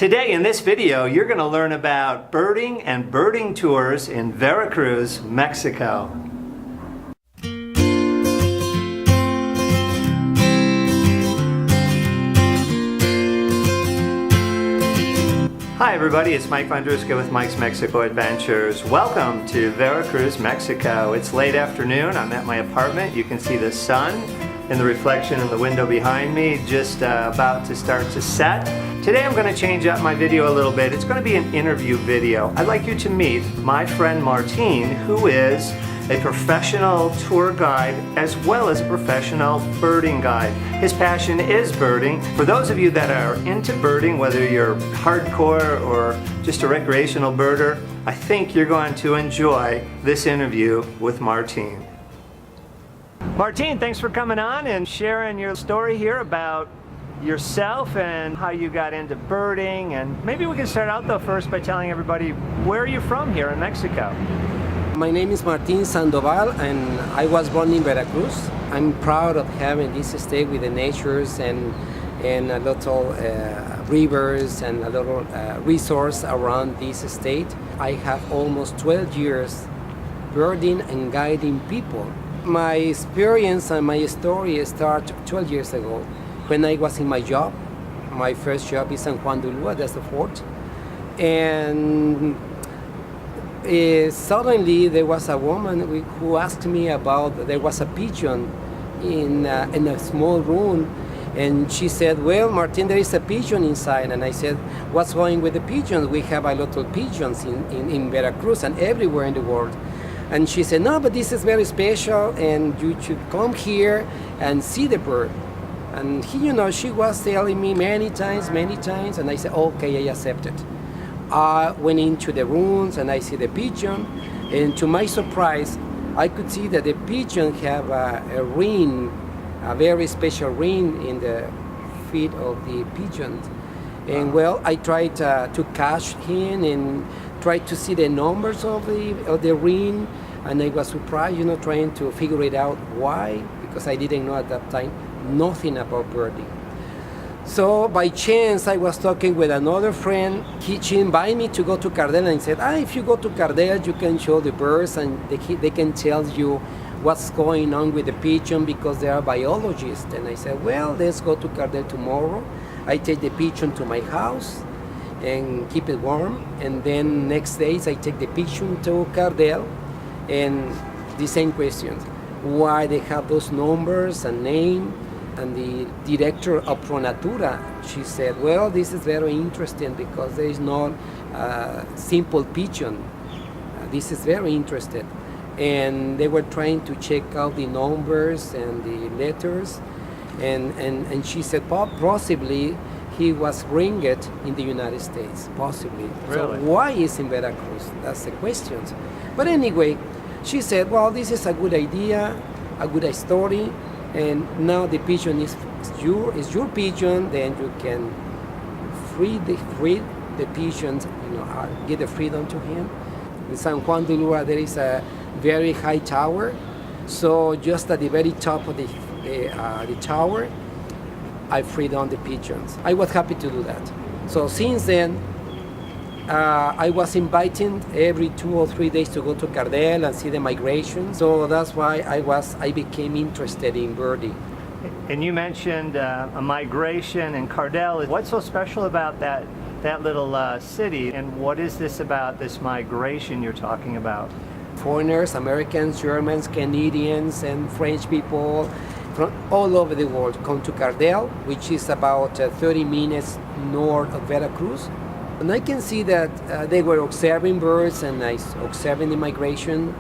Today in this video, you're going to learn about birding and birding tours in Veracruz, Mexico. Hi everybody, it's Mike Vondruska with Mike's Mexico Adventures. Welcome to Veracruz, Mexico. It's late afternoon. I'm at my apartment. You can see the sun in the reflection in the window behind me, just about to start to set. Today I'm going to change up my video a little bit. It's going to be an interview video. I'd like you to meet my friend Martine, who is a professional tour guide as well as a professional birding guide. His passion is birding. For those of you that are into birding, whether you're hardcore or just a recreational birder, I think you're going to enjoy this interview with Martine. Martine, thanks for coming on and sharing your story here about yourself and how you got into birding. And maybe we can start out though first by telling everybody, where are you from here in Mexico? My name is Martine Sandoval and I was born in Veracruz. I'm proud of having this state with the natures and a lot of rivers and a lot of resource around this state. I have almost 12 years birding and guiding people. My experience and my story started 12 years ago when I was in my job. My first job is San Juan de Ulua, that's the fort. And suddenly there was a woman who asked me about, there was a pigeon in a small room, and she said, well, Martin, there is a pigeon inside. And I said, what's going with the pigeons? We have a lot of pigeons in Veracruz and everywhere in the world. And she said, no, but this is very special and you should come here and see the bird. And she was telling me many times, and I said, okay, I accept it. I went into the rooms and I see the pigeon, and to my surprise, I could see that the pigeon have a ring, a very special ring in the feet of the pigeon. And well, I tried to catch him and tried to see the numbers of the ring, and I was surprised, trying to figure it out why, because I didn't know at that time nothing about birding. So by chance, I was talking with another friend. She invited me to go to Cardel and said, if you go to Cardel, you can show the birds and they can tell you what's going on with the pigeon because they are biologists. And I said, well, let's go to Cardel tomorrow. I take the pigeon to my house and keep it warm. And then next days, I take the pigeon to Cardel and the same questions. Why they have those numbers and name. And the director of Pronatura, she said, well, this is very interesting because there is no simple pigeon. This is very interesting. And they were trying to check out the numbers and the letters. And she said, possibly he was ringed in the United States, possibly. Really? So why is in Veracruz? That's the question. But anyway, she said, well, this is a good idea, a good story. And now the pigeon is your pigeon. Then you can free the pigeons, give the freedom to him. In San Juan de Ulua there is a very high tower, so just at the very top of the tower, I freed on the pigeons. I was happy to do that. So since then, I was invited every 2 or 3 days to go to Cardel and see the migration. So that's why I became interested in birding. And you mentioned a migration in Cardel. What's so special about that little city? And what is this about, this migration you're talking about? Foreigners, Americans, Germans, Canadians, and French people from all over the world come to Cardel, which is about 30 minutes north of Veracruz. And I can see that they were observing birds and observing the migration.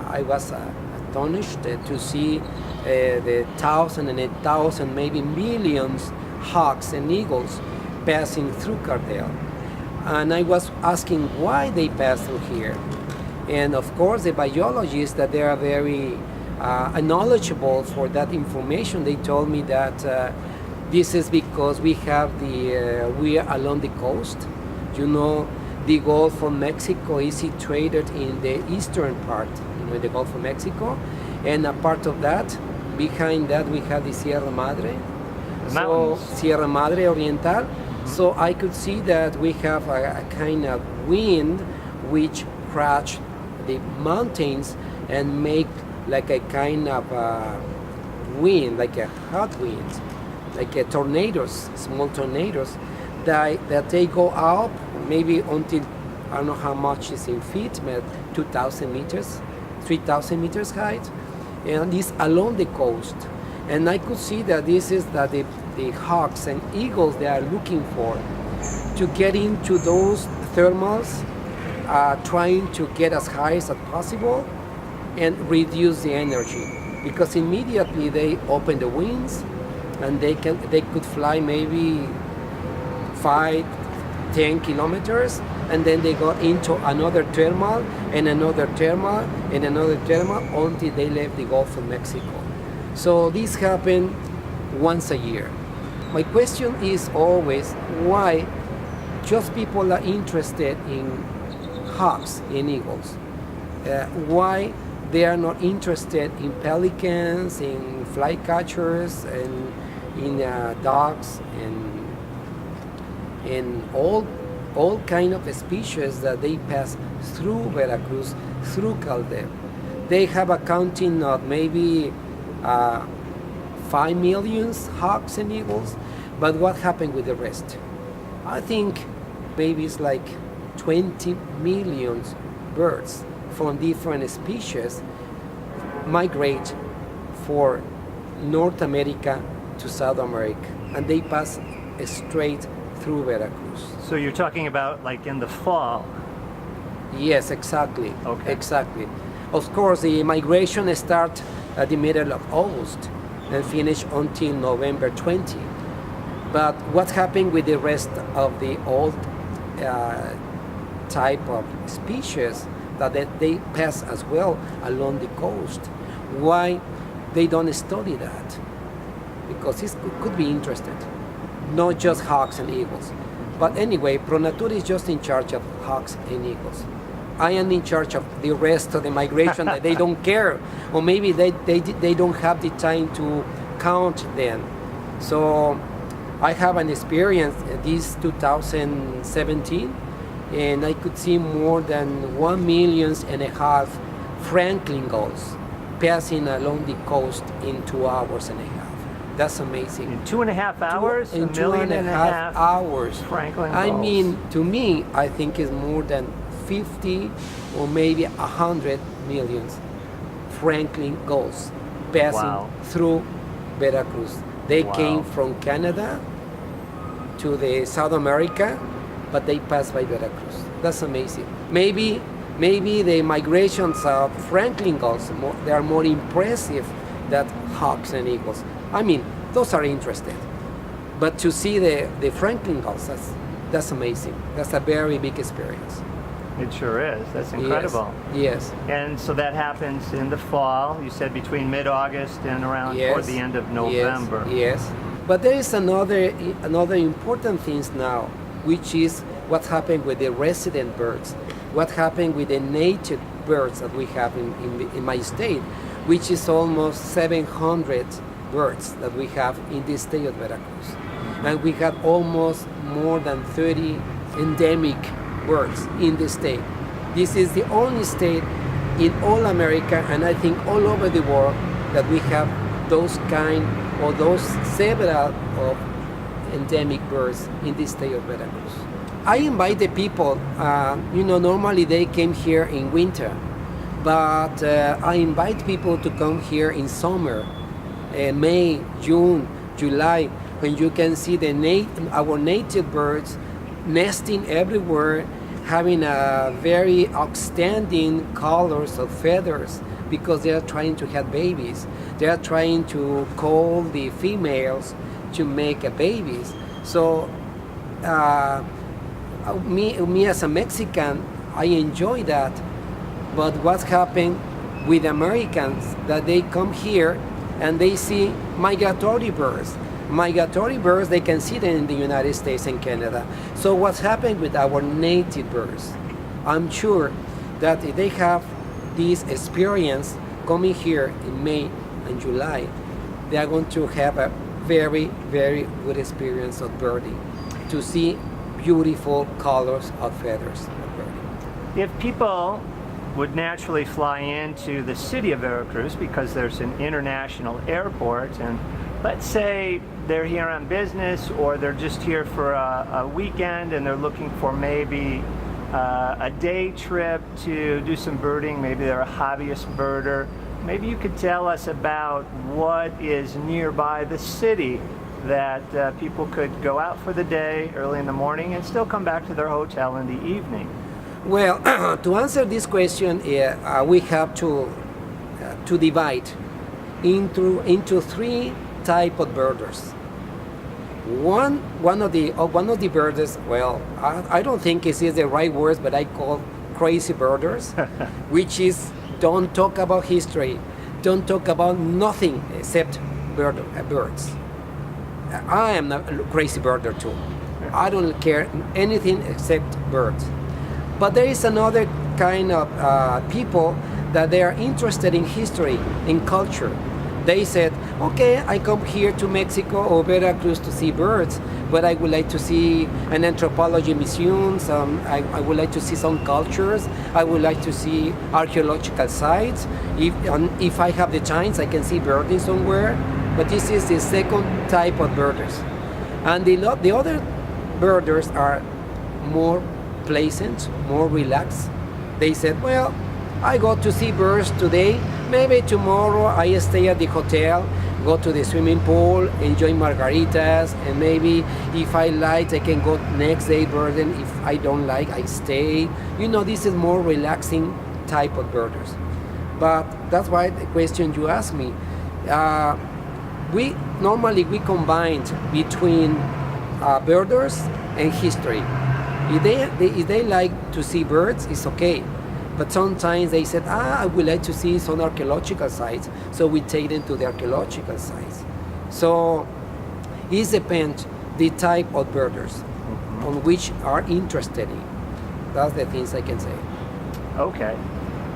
I was astonished to see the thousand and 8,000, maybe millions hawks and eagles passing through Cardel. And I was asking why they pass through here. And of course, the biologists, that they are very knowledgeable for that information, they told me that this is because we are along the coast. The Gulf of Mexico is situated in the eastern part, the Gulf of Mexico, and a part of that, behind that we have the Sierra Madre, The mountains. So Sierra Madre Oriental, So I could see that we have a kind of wind which crash the mountains and make like a kind of wind, like a hot wind, like a tornadoes, small tornadoes, that they go up maybe until, I don't know how much is in feet, but 2,000 meters, 3,000 meters height, and this along the coast. And I could see that this is that the hawks and eagles they are looking for to get into those thermals, trying to get as high as possible and reduce the energy, because immediately they open the wings and they could fly maybe 5-10 kilometers, and then they go into another thermal and another thermal and another thermal until they left the Gulf of Mexico. So this happened once a year. My question is always why just people are interested in hawks and eagles. Why they are not interested in pelicans, in flycatchers, and in dogs, and all kind of species that they pass through Veracruz, through Caldera. They have a counting of maybe 5 million hawks and eagles, but what happened with the rest? I think maybe it's like 20 million birds from different species migrate for North America to South America, and they pass straight through Veracruz. So you're talking about like in the fall? Yes, exactly. Okay. Exactly. Of course, the migration starts at the middle of August and finish until November 20. But what happened with the rest of the old type of species that they pass as well along the coast? Why they don't study that? Because this could be interesting, not just hawks and eagles. But anyway, ProNatura is just in charge of hawks and eagles. I am in charge of the rest of the migration that they don't care, or maybe they don't have the time to count them. So I have an experience this 2017, and I could see more than 1.5 million Franklin gulls passing along the coast in 2 hours and a half. That's amazing. In 2.5 hours? In 2.5 hours. Franklin I gulls. mean, to me, I think it's more than 50 or maybe 100 million Franklin gulls passing through Veracruz. They came from Canada to the South America, but they passed by Veracruz. That's amazing. Maybe the migrations of Franklin gulls they are more impressive than hawks and eagles. I mean, those are interesting. But to see the Franklin gulls, that's amazing. That's a very big experience. It sure is. That's incredible. Yes. And so that happens in the fall. You said between mid-August and around toward the end of November. Yes. But there is another important things now, which is what happened with the resident birds, what happened with the native birds that we have in my state, which is almost 700 birds that we have in the state of Veracruz. And we have almost more than 30 endemic birds in the state. This is the only state in all America, and I think all over the world, that we have those kind or those several of endemic birds in the state of Veracruz. I invite the people, normally they came here in winter, but I invite people to come here in summer, May, June, July, when you can see our native birds nesting everywhere, having a very outstanding colors of feathers, because they are trying to have babies. They are trying to call the females to make babies. So me as a Mexican, I enjoy that. But what's happened with Americans, that they come here and they see migratory birds. Migratory birds, they can see them in the United States and Canada. So what's happened with our native birds? I'm sure that if they have this experience coming here in May and July, they are going to have a very, very good experience of birding. to see beautiful colors of feathers. If people would naturally fly into the city of Veracruz because there's an international airport, and let's say they're here on business or they're just here for a weekend and they're looking for maybe a day trip to do some birding, maybe they're a hobbyist birder, maybe you could tell us about what is nearby the city that people could go out for the day early in the morning and still come back to their hotel in the evening. Well, to answer this question, we have to divide into three type of birders. One of the birders, well, I don't think it is the right words, but I call crazy birders, which is don't talk about history, don't talk about nothing except birds. I am a crazy birder too. I don't care anything except birds. But there is another kind of people that they are interested in history, in culture. They said, okay, I come here to Mexico or Veracruz to see birds, but I would like to see an anthropology museum, I would like to see some cultures, I would like to see archaeological sites. If I have the chance, I can see birding somewhere, but this is the second type of birders. And the other birders are more pleasant, more relaxed. They said, well, I go to see birds today, maybe tomorrow I stay at the hotel, go to the swimming pool, enjoy margaritas, and maybe if I like, I can go next day birding. If I don't like, I stay. You know, this is more relaxing type of birders. But that's why the question you asked me. We normally combine between birders and history. If they like to see birds, it's okay. But sometimes they said, I would like to see some archaeological sites, so we take them to the archaeological sites. So it depends the type of birders on which are interested in. That's the things I can say. Okay.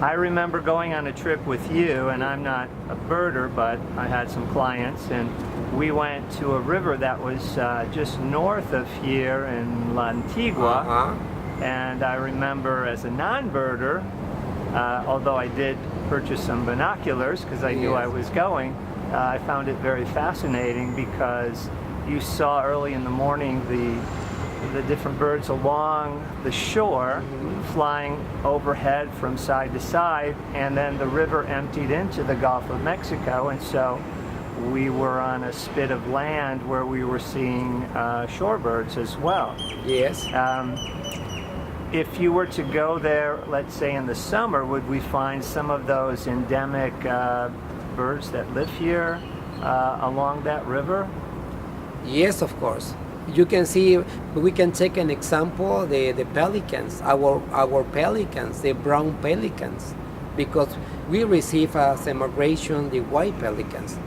I remember going on a trip with you, and I'm not a birder, but I had some clients, and we went to a river that was just north of here in La Antigua. And I remember as a non-birder, although I did purchase some binoculars because I knew I was going, I found it very fascinating because you saw early in the morning the different birds along the shore flying overhead from side to side, and then the river emptied into the Gulf of Mexico, and so we were on a spit of land where we were seeing shorebirds as well. Yes. If you were to go there, let's say in the summer, would we find some of those endemic birds that live here along that river? Yes, of course. You can see, we can take an example, the pelicans, our pelicans, the brown pelicans, because we receive as a migration the white pelicans,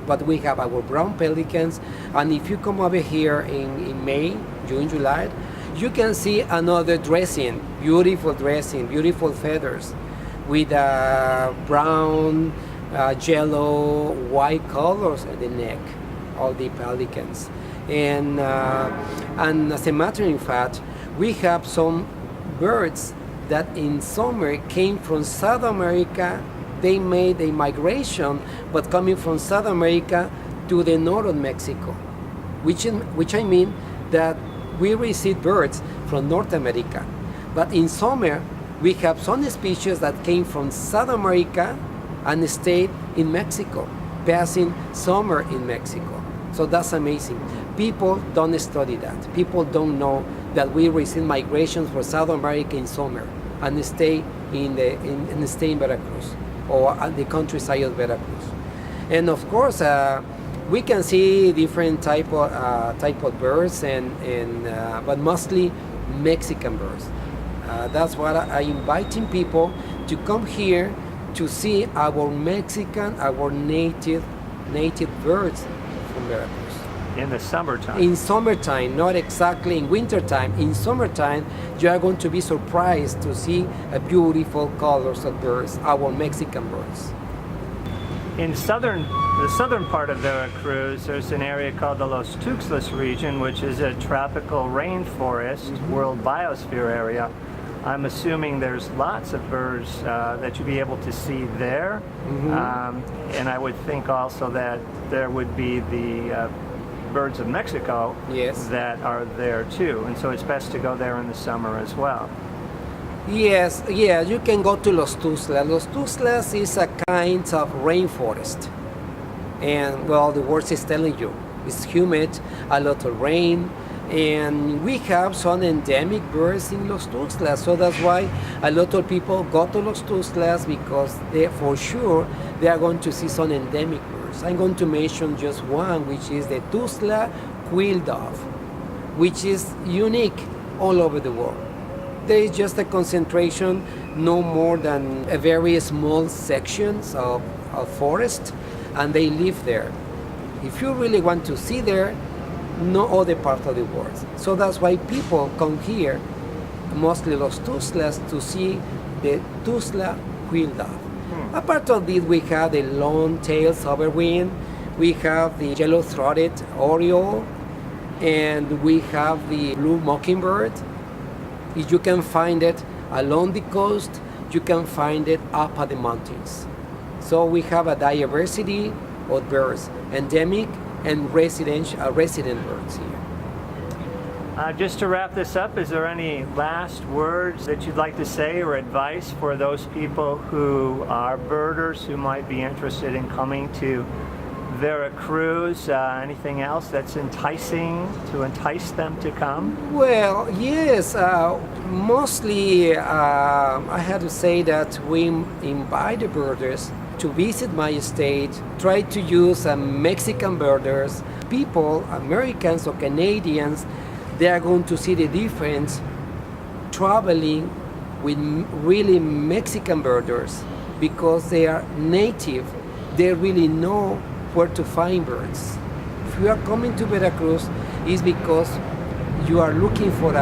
but we have our brown pelicans, and if you come over here in May, June, July, you can see another dressing, beautiful feathers with brown, yellow, white colors at the neck of the pelicans. And as a matter of fact, we have some birds that in summer came from South America. They made a migration, but coming from South America to the northern Mexico, which I mean that we receive birds from North America, but in summer we have some species that came from South America and stayed in Mexico, passing summer in Mexico. So that's amazing. People don't study that. People don't know that we receive migrations from South America in summer and stay in Veracruz or at the countryside of Veracruz. And of course, we can see different type of birds, but mostly Mexican birds. That's why I'm inviting people to come here to see our Mexican, our native birds from Veracruz. In the summertime? In summertime, not exactly in wintertime. In summertime, you are going to be surprised to see beautiful colors of birds, our Mexican birds. In the southern part of Veracruz, there's an area called the Los Tuxtlas region, which is a tropical rainforest, World Biosphere area. I'm assuming there's lots of birds that you'll be able to see there. And I would think also that there would be the birds of Mexico that are there too. And so it's best to go there in the summer as well. Yes, yeah, you can go to Los Tuxtlas. Los Tuxtlas is a kind of rainforest. And well, the word is telling you, it's humid, a lot of rain, and we have some endemic birds in Los Tuxtlas. So that's why a lot of people go to Los Tuxtlas, because for sure they are going to see some endemic birds. I'm going to mention just one, which is the Tuxtla quail dove, which is unique all over the world. There is just a concentration, no more than a very small sections of forest, and they live there. If you really want to see there, no other part of the world. So that's why people come here, mostly Los Tuxtlas, to see the Tuxtla quail dove. Apart of this, we have the long-tailed sovereign, we have the yellow-throated oriole, and we have the blue mockingbird. If you can find it along the coast, you can find it up at the mountains. So we have a diversity of birds, endemic and resident birds here. Just to wrap this up, is there any last words that you'd like to say or advice for those people who are birders who might be interested in coming to Veracruz? Anything else that's enticing to entice them to come? Well, yes, mostly I have to say that we invite the birders to visit my state, try to use Mexican birders. People, Americans or Canadians, they are going to see the difference traveling with really Mexican birders, because they are native. They really know where to find birds. If you are coming to Veracruz, it's because you are looking for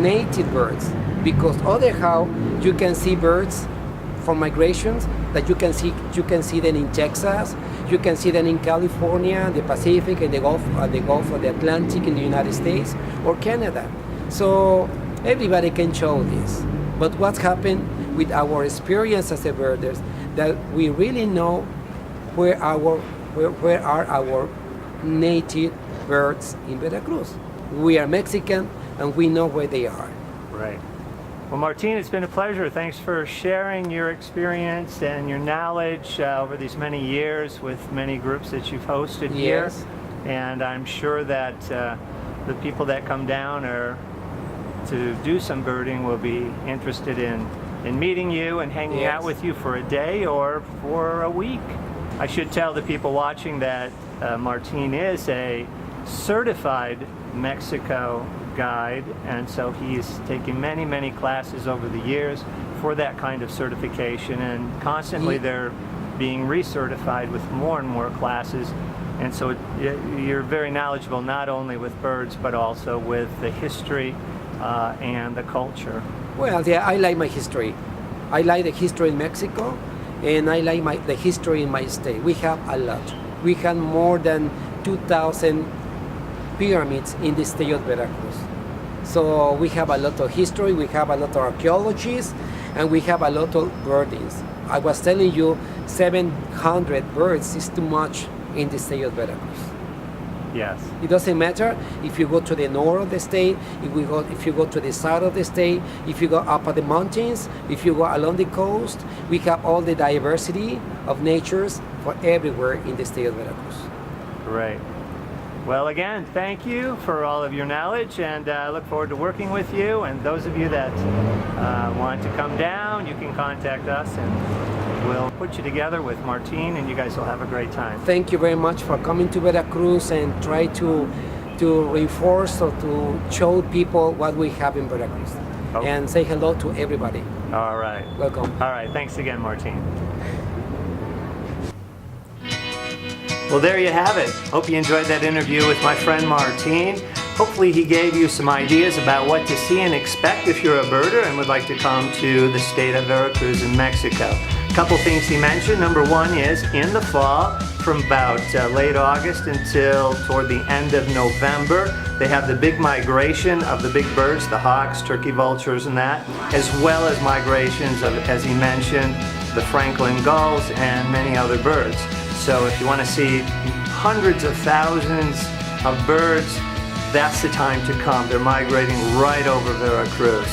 native birds, because otherwise you can see birds for migrations that you can see them in Texas, you can see them in California, the Pacific, and the Gulf of the Atlantic in the United States or Canada. So everybody can show this. But what's happened with our experience as a birders, that we really know where are our native birds in Veracruz. We are Mexican and we know where they are. Right. Well, Martine, it's been a pleasure. Thanks for sharing your experience and your knowledge over these many years with many groups that you've hosted here. And I'm sure that the people that come down to do some birding will be interested in meeting you and hanging out with you for a day or for a week. I should tell the people watching that Martine is a certified Mexico guide, and so he's taken many classes over the years for that kind of certification, and constantly they're being recertified with more and more classes. And so you're very knowledgeable not only with birds but also with the history and the culture. Well, yeah, I like my history. I like the history in Mexico, and I like the history in my state. We have a lot. We have more than 2,000 pyramids in the state of Veracruz. So we have a lot of history, we have a lot of archaeologists, and we have a lot of birdings. I was telling you, 700 birds is too much in the state of Veracruz. Yes. It doesn't matter if you go to the north of the state, if you go to the south of the state, if you go up at the mountains, if you go along the coast, we have all the diversity of natures for everywhere in the state of Veracruz. Right. Well, again, thank you for all of your knowledge, and I look forward to working with you. And those of you that want to come down, you can contact us, and we'll put you together with Martine, and you guys will have a great time. Thank you very much for coming to Veracruz and try to reinforce or to show people what we have in Veracruz. Okay. And say hello to everybody. All right. Welcome. All right. Thanks again, Martine. Well, there you have it. Hope you enjoyed that interview with my friend Martine. Hopefully he gave you some ideas about what to see and expect if you're a birder and would like to come to the state of Veracruz in Mexico. Couple things he mentioned. Number one is in the fall, from about late August until toward the end of November, they have the big migration of the big birds, the hawks, turkey vultures and that, as well as migrations of, as he mentioned, the Franklin gulls and many other birds. So if you want to see hundreds of thousands of birds, that's the time to come. They're migrating right over Veracruz.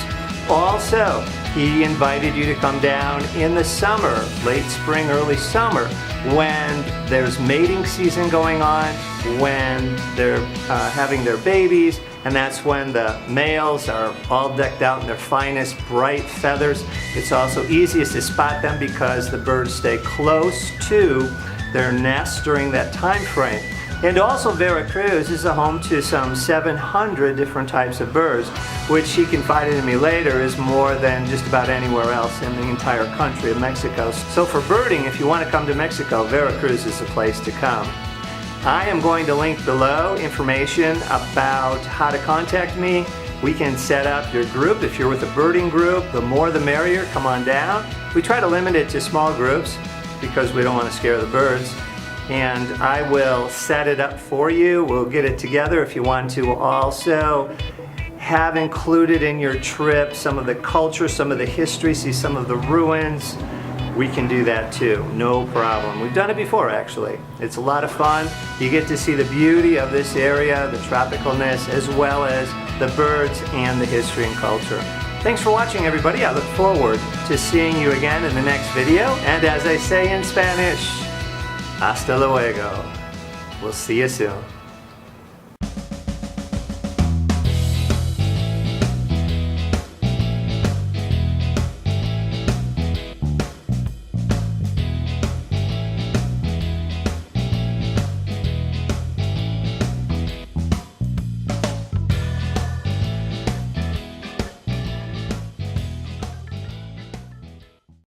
Also, he invited you to come down in the summer, late spring, early summer, when there's mating season going on, when they're having their babies, and that's when the males are all decked out in their finest bright feathers. It's also easiest to spot them because the birds stay close to their nests during that time frame. And also Veracruz is a home to some 700 different types of birds, which he confided to me later is more than just about anywhere else in the entire country of Mexico. So for birding, if you want to come to Mexico, Veracruz is the place to come. I am going to link below information about how to contact me. We can set up your group. If you're with a birding group, the more the merrier, come on down. We try to limit it to small groups because we don't want to scare the birds. And I will set it up for you. We'll get it together. If you want to also have included in your trip some of the culture, some of the history, see some of the ruins, we can do that too, no problem. We've done it before actually. It's a lot of fun. You get to see the beauty of this area, the tropicalness, as well as the birds and the history and culture. Thanks for watching everybody. I look forward to seeing you again in the next video. And as I say in Spanish, hasta luego. We'll see you soon.